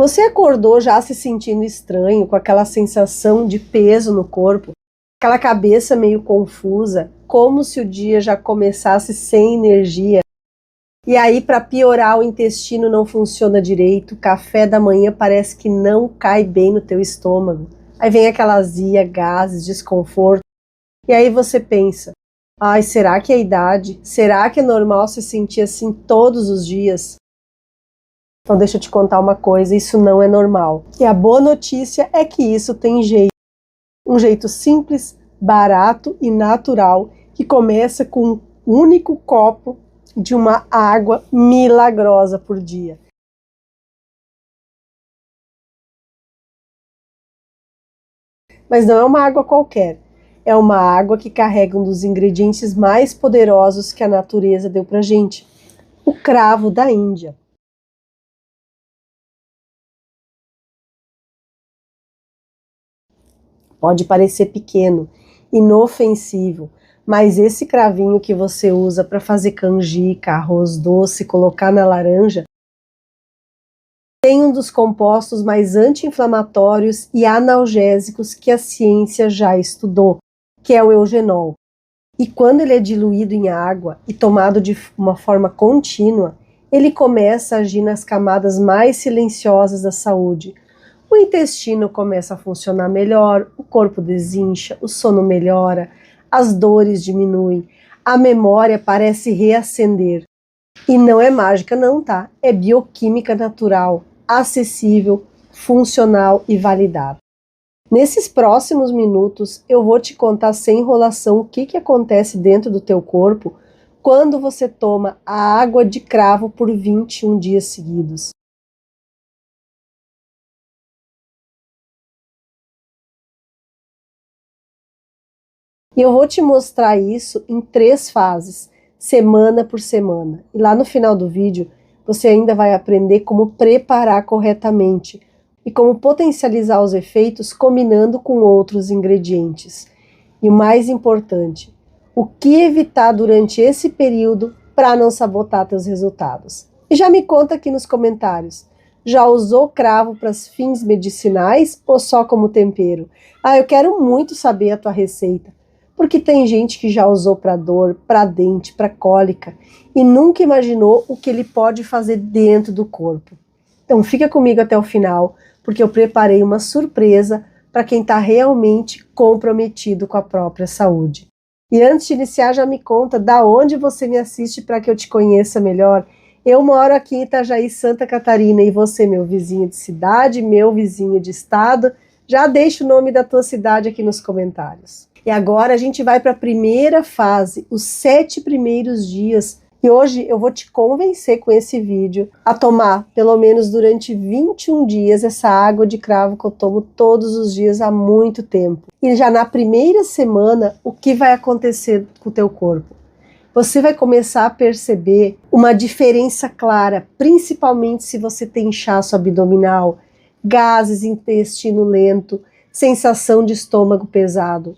Você acordou já se sentindo estranho, com aquela sensação de peso no corpo, aquela cabeça meio confusa, como se o dia já começasse sem energia? E aí, para piorar, o intestino não funciona direito, o café da manhã parece que não cai bem no teu estômago. Aí vem aquela azia, gases, desconforto. E aí você pensa, ai, será que é a idade? Será que é normal se sentir assim todos os dias? Então deixa eu te contar uma coisa, isso não é normal. E a boa notícia é que isso tem jeito. Um jeito simples, barato e natural, que começa com um único copo de uma água milagrosa por dia. Mas não é uma água qualquer. É uma água que carrega um dos ingredientes mais poderosos que a natureza deu pra gente. O cravo da Índia. Pode parecer pequeno, inofensivo, mas esse cravinho que você usa para fazer canjica, arroz doce, colocar na laranja, tem um dos compostos mais anti-inflamatórios e analgésicos que a ciência já estudou, que é o eugenol. E quando ele é diluído em água e tomado de uma forma contínua, ele começa a agir nas camadas mais silenciosas da saúde. O intestino começa a funcionar melhor, o corpo desincha, o sono melhora, as dores diminuem, a memória parece reacender. E não é mágica não, tá? É bioquímica natural, acessível, funcional e validada. Nesses próximos minutos eu vou te contar sem enrolação o que acontece dentro do teu corpo quando você toma a água de cravo por 21 dias seguidos. E eu vou te mostrar isso em 3 fases, semana por semana. E lá no final do vídeo, você ainda vai aprender como preparar corretamente e como potencializar os efeitos combinando com outros ingredientes. E o mais importante, o que evitar durante esse período para não sabotar teus resultados. E já me conta aqui nos comentários, já usou cravo para fins medicinais ou só como tempero? Ah, eu quero muito saber a tua receita. Porque tem gente que já usou para dor, para dente, para cólica e nunca imaginou o que ele pode fazer dentro do corpo. Então fica comigo até o final, porque eu preparei uma surpresa para quem está realmente comprometido com a própria saúde. E antes de iniciar, já me conta da onde você me assiste para que eu te conheça melhor. Eu moro aqui em Itajaí, Santa Catarina, e você, meu vizinho de cidade, meu vizinho de estado, já deixa o nome da tua cidade aqui nos comentários. E agora a gente vai para a primeira fase, os 7 primeiros dias. E hoje eu vou te convencer com esse vídeo a tomar, pelo menos durante 21 dias, essa água de cravo que eu tomo todos os dias há muito tempo. E já na primeira semana, o que vai acontecer com o teu corpo? Você vai começar a perceber uma diferença clara, principalmente se você tem inchaço abdominal, gases, intestino lento, sensação de estômago pesado.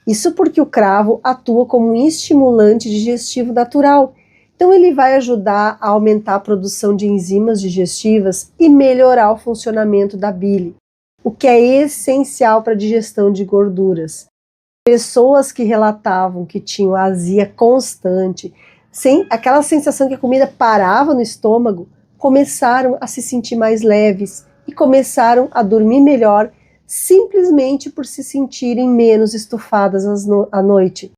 Isso porque o cravo atua como um estimulante digestivo natural. Então ele vai ajudar a aumentar a produção de enzimas digestivas e melhorar o funcionamento da bile, o que é essencial para a digestão de gorduras. Pessoas que relatavam que tinham azia constante, sem aquela sensação que a comida parava no estômago, começaram a se sentir mais leves e começaram a dormir melhor, simplesmente por se sentirem menos estufadas à noite.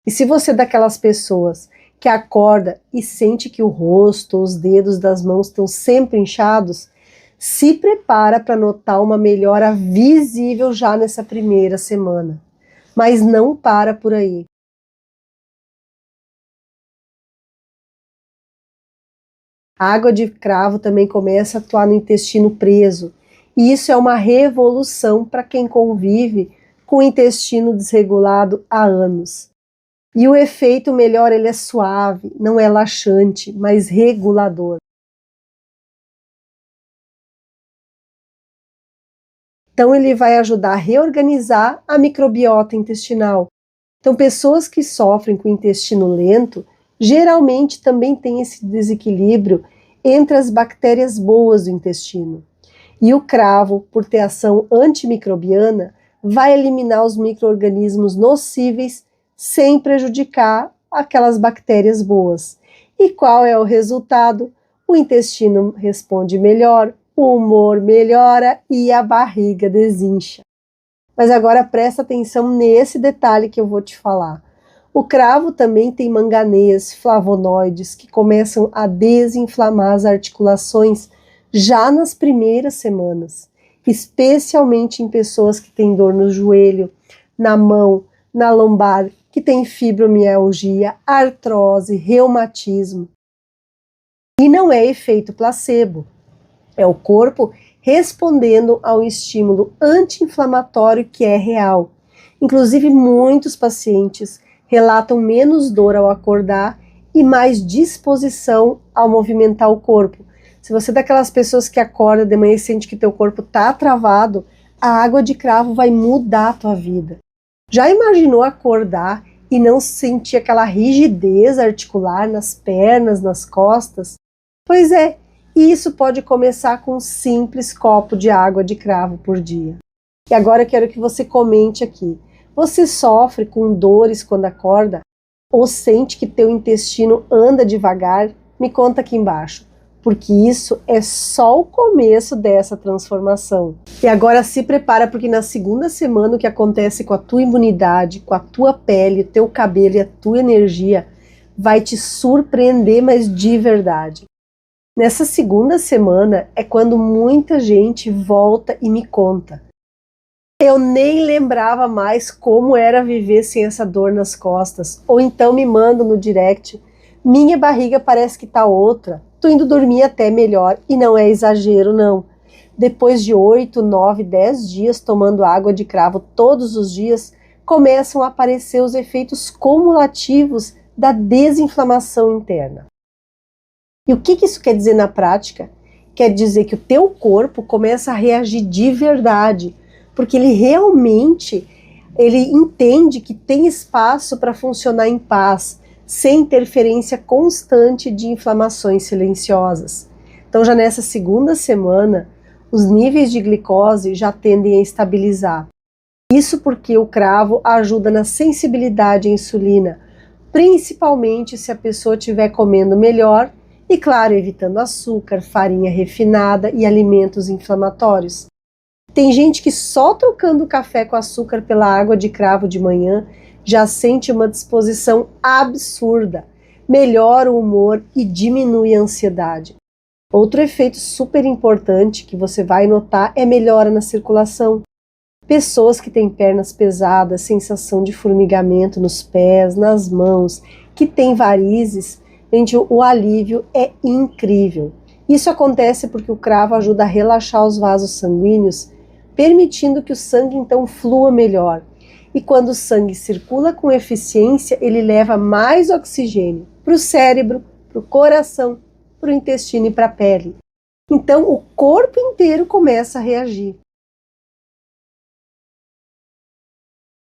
E se você é daquelas pessoas que acorda e sente que o rosto, os dedos das mãos estão sempre inchados, se prepara para notar uma melhora visível já nessa primeira semana. Mas não para por aí. A água de cravo também começa a atuar no intestino preso. E isso é uma revolução para quem convive com o intestino desregulado há anos. E o efeito melhor, ele é suave, não é laxante, mas regulador. Então ele vai ajudar a reorganizar a microbiota intestinal. Então pessoas que sofrem com intestino lento geralmente também tem esse desequilíbrio entre as bactérias boas do intestino. E o cravo, por ter ação antimicrobiana, vai eliminar os micro-organismos nocíveis sem prejudicar aquelas bactérias boas. E qual é o resultado? O intestino responde melhor, o humor melhora e a barriga desincha. Mas agora presta atenção nesse detalhe que eu vou te falar. O cravo também tem manganês, flavonoides, que começam a desinflamar as articulações já nas primeiras semanas, especialmente em pessoas que têm dor no joelho, na mão, na lombar, que tem fibromialgia, artrose, reumatismo. E não é efeito placebo, é o corpo respondendo ao estímulo anti-inflamatório que é real. Inclusive, muitos pacientes relatam menos dor ao acordar e mais disposição ao movimentar o corpo. Se você é daquelas pessoas que acorda de manhã e sente que teu corpo está travado, a água de cravo vai mudar a tua vida. Já imaginou acordar e não sentir aquela rigidez articular nas pernas, nas costas? Pois é, isso pode começar com um simples copo de água de cravo por dia. E agora eu quero que você comente aqui. Você sofre com dores quando acorda? Ou sente que teu intestino anda devagar? Me conta aqui embaixo, porque isso é só o começo dessa transformação. E agora se prepara, porque na segunda semana o que acontece com a tua imunidade, com a tua pele, o teu cabelo e a tua energia vai te surpreender, mas de verdade. Nessa segunda semana é quando muita gente volta e me conta: eu nem lembrava mais como era viver sem essa dor nas costas. Ou então me mandam no direct: minha barriga parece que tá outra, tô indo dormir até melhor. E não é exagero não. Depois de 8, 9, 10 dias tomando água de cravo todos os dias, começam a aparecer os efeitos cumulativos da desinflamação interna. E o que isso quer dizer na prática? Quer dizer que o teu corpo começa a reagir de verdade, porque ele realmente entende que tem espaço para funcionar em paz, sem interferência constante de inflamações silenciosas. Então já nessa segunda semana, os níveis de glicose já tendem a estabilizar. Isso porque o cravo ajuda na sensibilidade à insulina, principalmente se a pessoa estiver comendo melhor e, claro, evitando açúcar, farinha refinada e alimentos inflamatórios. Tem gente que só trocando o café com açúcar pela água de cravo de manhã já sente uma disposição absurda, melhora o humor e diminui a ansiedade. Outro efeito super importante que você vai notar é melhora na circulação. Pessoas que têm pernas pesadas, sensação de formigamento nos pés, nas mãos, que têm varizes, gente, o alívio é incrível. Isso acontece porque o cravo ajuda a relaxar os vasos sanguíneos, permitindo que o sangue então flua melhor. E quando o sangue circula com eficiência, ele leva mais oxigênio para o cérebro, para o coração, para o intestino e para a pele. Então o corpo inteiro começa a reagir.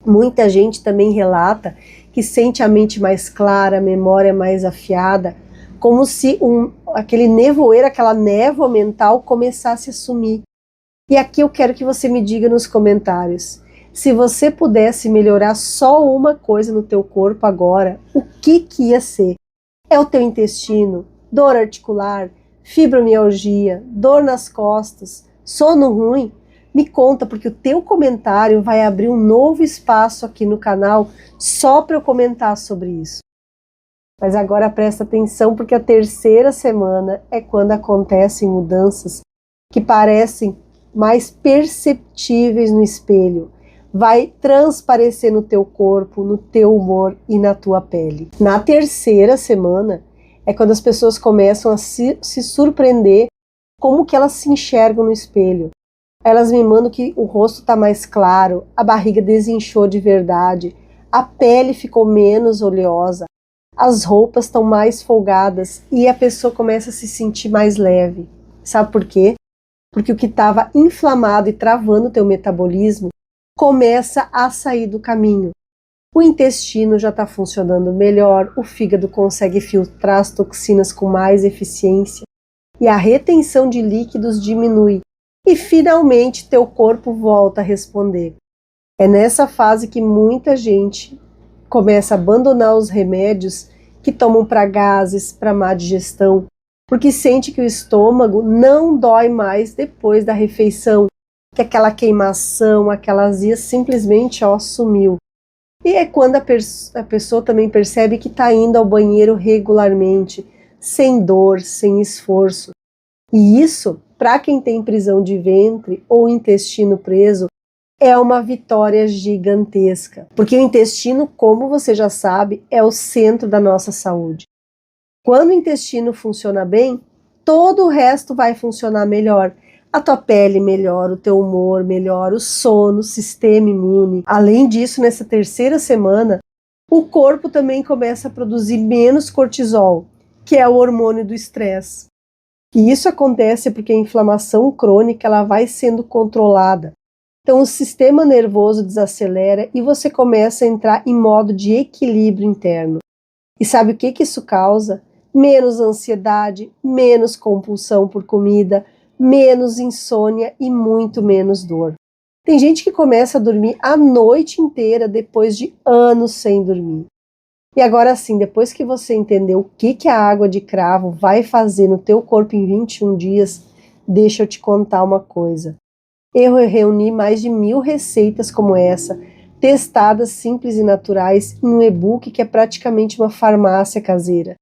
Muita gente também relata que sente a mente mais clara, a memória mais afiada, como se aquele nevoeiro, aquela névoa mental começasse a sumir. E aqui eu quero que você me diga nos comentários, se você pudesse melhorar só uma coisa no teu corpo agora, o que ia ser? É o teu intestino, dor articular, fibromialgia, dor nas costas, sono ruim? Me conta, porque o teu comentário vai abrir um novo espaço aqui no canal só para eu comentar sobre isso. Mas agora presta atenção, porque a terceira semana é quando acontecem mudanças que parecem mais perceptíveis no espelho. Vai transparecer no teu corpo, no teu humor e na tua pele. Na terceira semana é quando as pessoas começam a se surpreender como que elas se enxergam no espelho. Elas me mandam que o rosto está mais claro, a barriga desinchou de verdade, a pele ficou menos oleosa, as roupas estão mais folgadas e a pessoa começa a se sentir mais leve. Sabe por quê? Porque o que estava inflamado e travando o teu metabolismo começa a sair do caminho. o intestino já está funcionando melhor, o fígado consegue filtrar as toxinas com mais eficiência e a retenção de líquidos diminui. E finalmente teu corpo volta a responder. É nessa fase que muita gente começa a abandonar os remédios que tomam para gases, para má digestão, porque sente que o estômago não dói mais depois da refeição, que aquela queimação, aquela azia simplesmente sumiu. E é quando a pessoa também percebe que está indo ao banheiro regularmente, sem dor, sem esforço. E isso, para quem tem prisão de ventre ou intestino preso, é uma vitória gigantesca. Porque o intestino, como você já sabe, é o centro da nossa saúde. Quando o intestino funciona bem, todo o resto vai funcionar melhor. A tua pele melhora, o teu humor melhora, o sono, o sistema imune. Além disso, nessa terceira semana, o corpo também começa a produzir menos cortisol, que é o hormônio do estresse. E isso acontece porque a inflamação crônica ela vai sendo controlada. Então o sistema nervoso desacelera e você começa a entrar em modo de equilíbrio interno. E sabe o que isso causa? Menos ansiedade, menos compulsão por comida, menos insônia e muito menos dor. Tem gente que começa a dormir a noite inteira depois de anos sem dormir. E agora sim, depois que você entendeu o que a água de cravo vai fazer no teu corpo em 21 dias, deixa eu te contar uma coisa. Eu reuni mais de 1000 receitas como essa, testadas simples e naturais em um e-book que é praticamente uma farmácia caseira.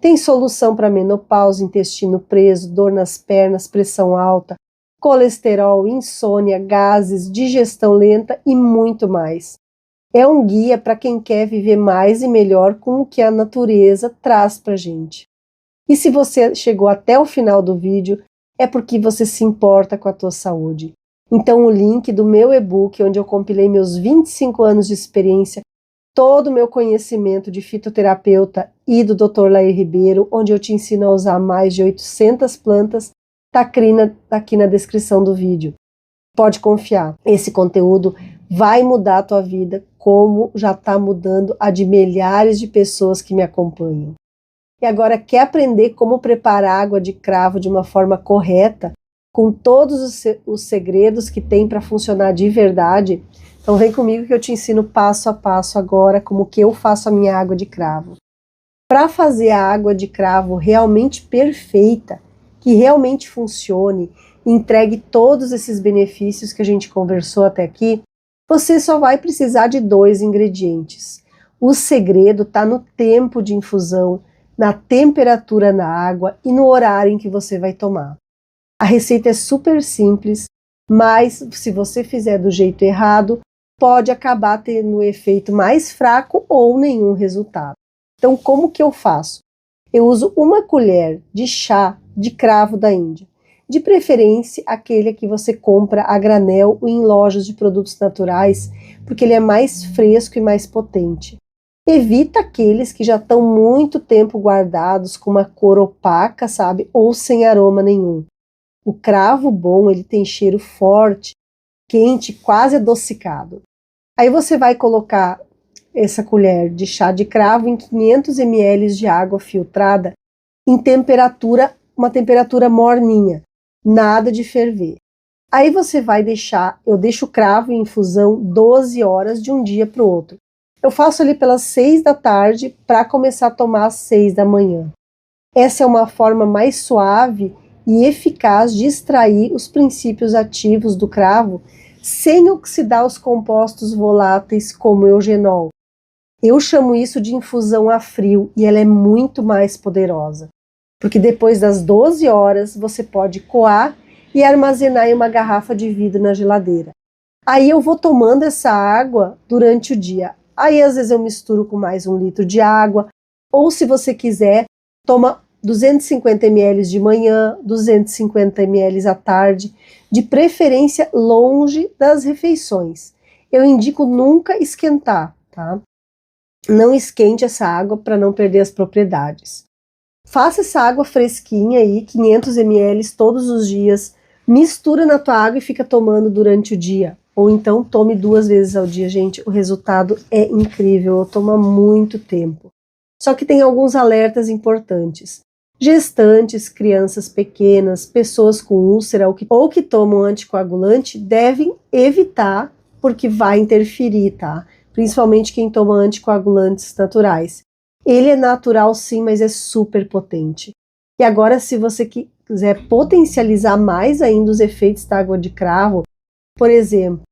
Tem solução para menopausa, intestino preso, dor nas pernas, pressão alta, colesterol, insônia, gases, digestão lenta e muito mais. É um guia para quem quer viver mais e melhor com o que a natureza traz para a gente. E se você chegou até o final do vídeo, é porque você se importa com a tua saúde. Então o link do meu e-book, onde eu compilei meus 25 anos de experiência, todo o meu conhecimento de fitoterapeuta e do Dr. Lair Ribeiro, onde eu te ensino a usar mais de 800 plantas, está aqui na descrição do vídeo. Pode confiar, esse conteúdo vai mudar a tua vida, como já está mudando a de milhares de pessoas que me acompanham. E agora, quer aprender como preparar água de cravo de uma forma correta, com todos os segredos que tem para funcionar de verdade? Então vem comigo que eu te ensino passo a passo agora como que eu faço a minha água de cravo. Para fazer a água de cravo realmente perfeita, que realmente funcione, entregue todos esses benefícios que a gente conversou até aqui, você só vai precisar de 2 ingredientes. O segredo está no tempo de infusão, na temperatura na água e no horário em que você vai tomar. A receita é super simples, mas se você fizer do jeito errado, pode acabar tendo um efeito mais fraco ou nenhum resultado. Então, como que eu faço? Eu uso 1 colher de chá de cravo da Índia. De preferência, aquele que você compra a granel ou em lojas de produtos naturais, porque ele é mais fresco e mais potente. Evita aqueles que já estão muito tempo guardados com uma cor opaca, sabe? Ou sem aroma nenhum. O cravo bom, ele tem cheiro forte, quente, quase adocicado. Aí você vai colocar essa colher de chá de cravo em 500 ml de água filtrada em uma temperatura morninha, nada de ferver. Aí você vai eu deixo o cravo em infusão 12 horas de um dia para o outro. Eu faço ali pelas 6 da tarde para começar a tomar às 6 da manhã. Essa é uma forma mais suave e eficaz de extrair os princípios ativos do cravo sem oxidar os compostos voláteis como o eugenol. Eu chamo isso de infusão a frio e ela é muito mais poderosa, porque depois das 12 horas você pode coar e armazenar em uma garrafa de vidro na geladeira. Aí eu vou tomando essa água durante o dia. Aí às vezes eu misturo com mais 1 litro de água, ou se você quiser, toma 250 ml de manhã, 250 ml à tarde, de preferência longe das refeições. Eu indico nunca esquentar, tá? Não esquente essa água para não perder as propriedades. Faça essa água fresquinha aí, 500 ml todos os dias, mistura na tua água e fica tomando durante o dia. Ou então tome 2 vezes ao dia, gente, o resultado é incrível, toma muito tempo. Só que tem alguns alertas importantes. Gestantes, crianças pequenas, pessoas com úlcera ou que tomam anticoagulante devem evitar, porque vai interferir, tá? Principalmente quem toma anticoagulantes naturais. Ele é natural sim, mas é super potente. E agora, se você quiser potencializar mais ainda os efeitos da água de cravo, por exemplo,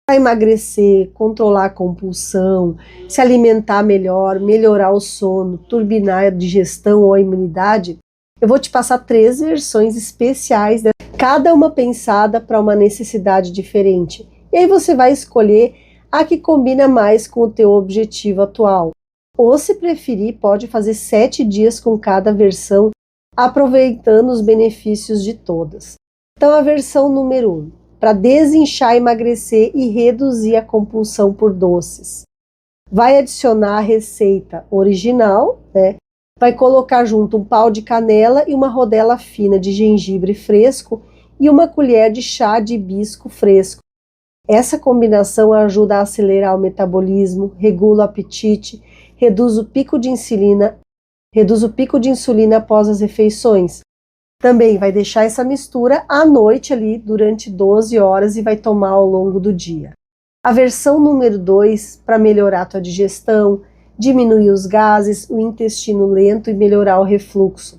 para emagrecer, controlar a compulsão, se alimentar melhor, melhorar o sono, turbinar a digestão ou a imunidade, eu vou te passar 3 versões especiais, cada uma pensada para uma necessidade diferente. E aí você vai escolher a que combina mais com o teu objetivo atual. Ou, se preferir, pode fazer 7 dias com cada versão, aproveitando os benefícios de todas. Então, a versão número 1, para desinchar, emagrecer e reduzir a compulsão por doces. Vai adicionar a receita original, né? Vai colocar junto um pau de canela e uma rodela fina de gengibre fresco e uma colher de chá de hibisco fresco. Essa combinação ajuda a acelerar o metabolismo, regula o apetite, reduz o pico de insulina após as refeições. Também vai deixar essa mistura à noite ali durante 12 horas e vai tomar ao longo do dia. A versão número 2, para melhorar a tua digestão, diminuir os gases, o intestino lento e melhorar o refluxo.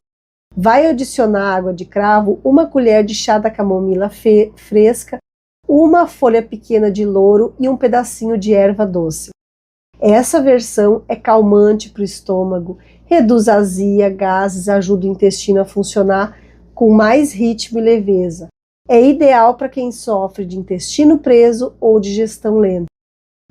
Vai adicionar água de cravo, uma colher de chá da camomila fresca, uma folha pequena de louro e um pedacinho de erva doce. Essa versão é calmante para o estômago, reduz a azia, gases, ajuda o intestino a funcionar com mais ritmo e leveza. É ideal para quem sofre de intestino preso ou digestão lenta.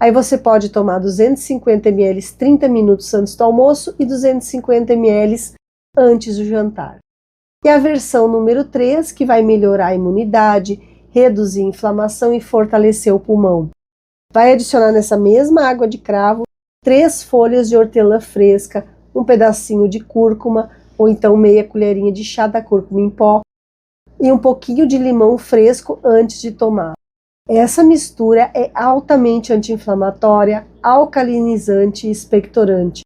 Aí você pode tomar 250 ml 30 minutos antes do almoço e 250 ml antes do jantar. E a versão número 3, que vai melhorar a imunidade, reduzir a inflamação e fortalecer o pulmão. Vai adicionar nessa mesma água de cravo 3 folhas de hortelã fresca, um pedacinho de cúrcuma, ou então meia colherinha de chá da cúrcuma em pó, e um pouquinho de limão fresco antes de tomar. Essa mistura é altamente anti-inflamatória, alcalinizante e expectorante.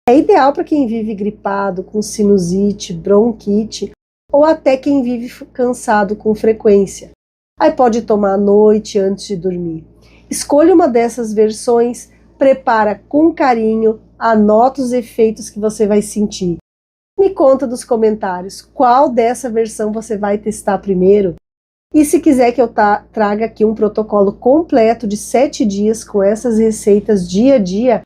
É ideal para quem vive gripado, com sinusite, bronquite, ou até quem vive cansado com frequência. Aí pode tomar à noite antes de dormir. Escolha uma dessas versões, prepara com carinho, anota os efeitos que você vai sentir. Me conta nos comentários qual dessa versão você vai testar primeiro. E se quiser que eu traga aqui um protocolo completo de 7 dias com essas receitas dia a dia,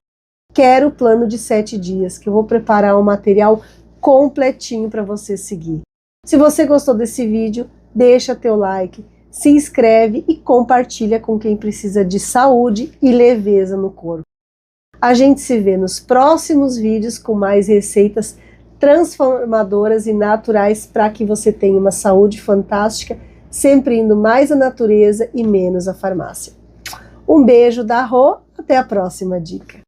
quero o plano de 7 dias, que eu vou preparar um material completinho para você seguir. Se você gostou desse vídeo, deixa teu like, se inscreve e compartilha com quem precisa de saúde e leveza no corpo. A gente se vê nos próximos vídeos com mais receitas transformadoras e naturais para que você tenha uma saúde fantástica, sempre indo mais à natureza e menos à farmácia. Um beijo da Rô, até a próxima dica.